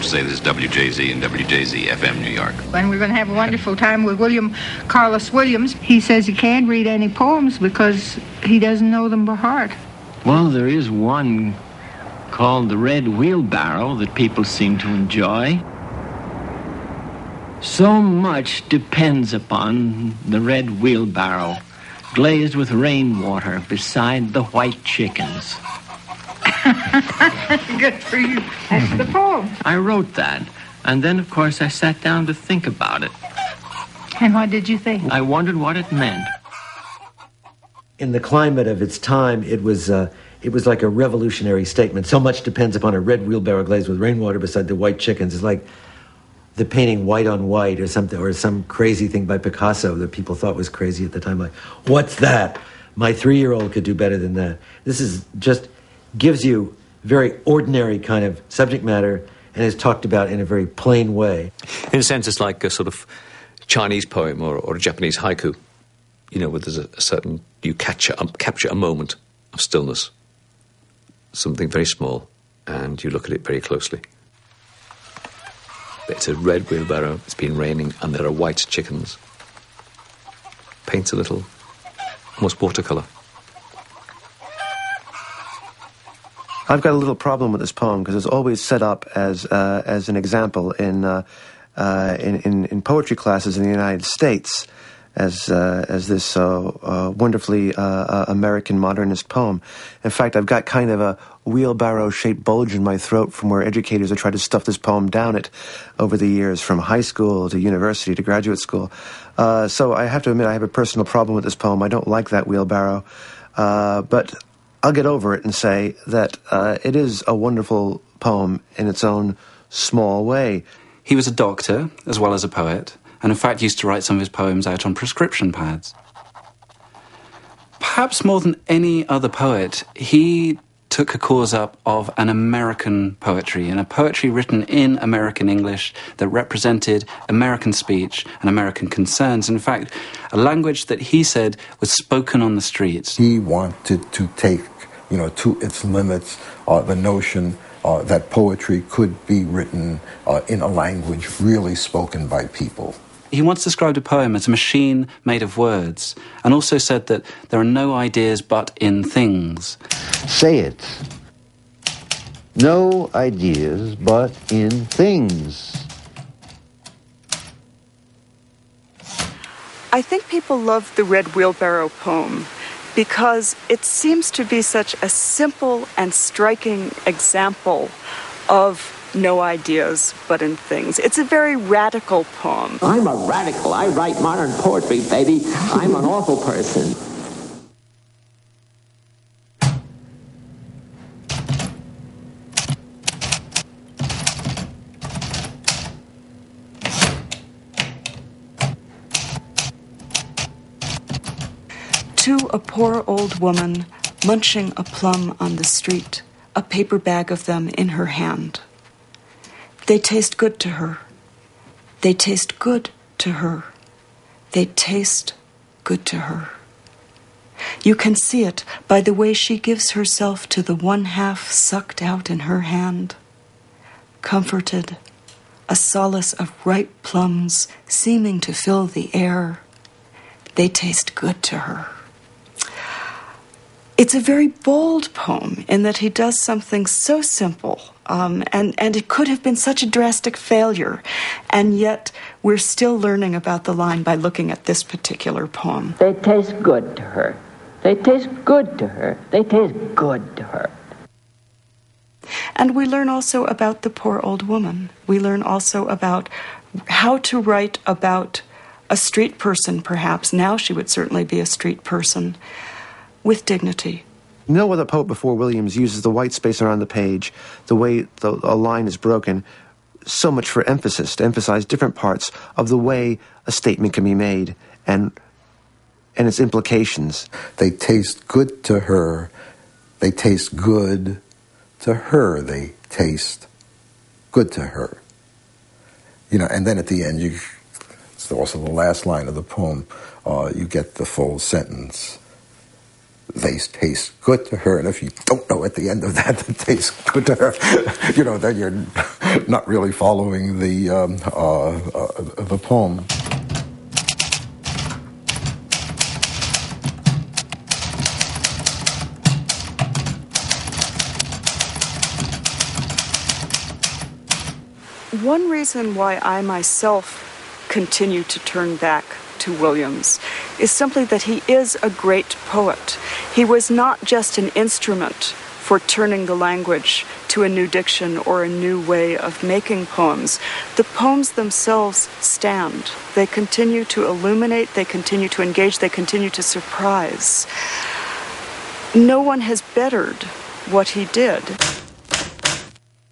to say this is WJZ and WJZ FM New York. And we're going to have a wonderful time with William Carlos Williams. He says he can't read any poems because he doesn't know them by heart. Well, there is one called the Red Wheelbarrow that people seem to enjoy. So much depends upon the red wheelbarrow, glazed with rainwater beside the white chickens. Good for you. That's the poem. I wrote that, and then, of course, I sat down to think about it. And what did you think? I wondered what it meant. In the climate of its time, it was like a revolutionary statement. So much depends upon a red wheelbarrow glazed with rainwater beside the white chickens. It's like the painting white on white or something, or some crazy thing by Picasso that people thought was crazy at the time. Like, what's that? My 3-year-old could do better than that. This is just gives you very ordinary kind of subject matter and is talked about in a very plain way. In a sense, it's like a sort of Chinese poem or a Japanese haiku, you know, where there's a certain, you capture a moment of stillness, something very small, and you look at it very closely. It's a red wheelbarrow, it's been raining, and there are white chickens. Paints a little, almost watercolour. I've got a little problem with this poem because it's always set up as an example in poetry classes in the United States as this wonderfully American modernist poem. In fact, I've got kind of a wheelbarrow-shaped bulge in my throat from where educators have tried to stuff this poem down it over the years, from high school to university to graduate school. So I have to admit I have a personal problem with this poem. I don't like that wheelbarrow, but I'll get over it and say that it is a wonderful poem in its own small way. He was a doctor as well as a poet, and in fact used to write some of his poems out on prescription pads. Perhaps more than any other poet, he took a cause up of an American poetry, and a poetry written in American English that represented American speech and American concerns. In fact, a language that he said was spoken on the streets. He wanted to take, to its limits the notion that poetry could be written in a language really spoken by people. He once described a poem as a machine made of words, and also said that there are no ideas but in things. Say it. No ideas but in things. I think people love the Red Wheelbarrow poem because it seems to be such a simple and striking example of no ideas but in things. It's a very radical poem. I'm a radical. I write modern poetry, baby. I'm an awful person. To a poor old woman munching a plum on the street, a paper bag of them in her hand. They taste good to her. They taste good to her. They taste good to her. You can see it by the way she gives herself to the one half sucked out in her hand. Comforted, a solace of ripe plums seeming to fill the air. They taste good to her. It's a very bold poem in that he does something so simple, and it could have been such a drastic failure, and yet we're still learning about the line by looking at this particular poem. They taste good to her. They taste good to her. They taste good to her. And we learn also about the poor old woman. We learn also about how to write about a street person, perhaps. Now she would certainly be a street person. With dignity. No other poet before Williams uses the white space around the page, the way a line is broken, so much for emphasis, to emphasize different parts of the way a statement can be made and its implications. They taste good to her. They taste good to her. They taste good to her. And then at the end, it's also the last line of the poem, you get the full sentence. They taste good to her, and if you don't know at the end of that, it tastes good to her, then not really following the poem. One reason why I myself continue to turn back to Williams is simply that he is a great poet. He was not just an instrument for turning the language to a new diction or a new way of making poems. The poems themselves stand. They continue to illuminate, they continue to engage, they continue to surprise. No one has bettered what he did.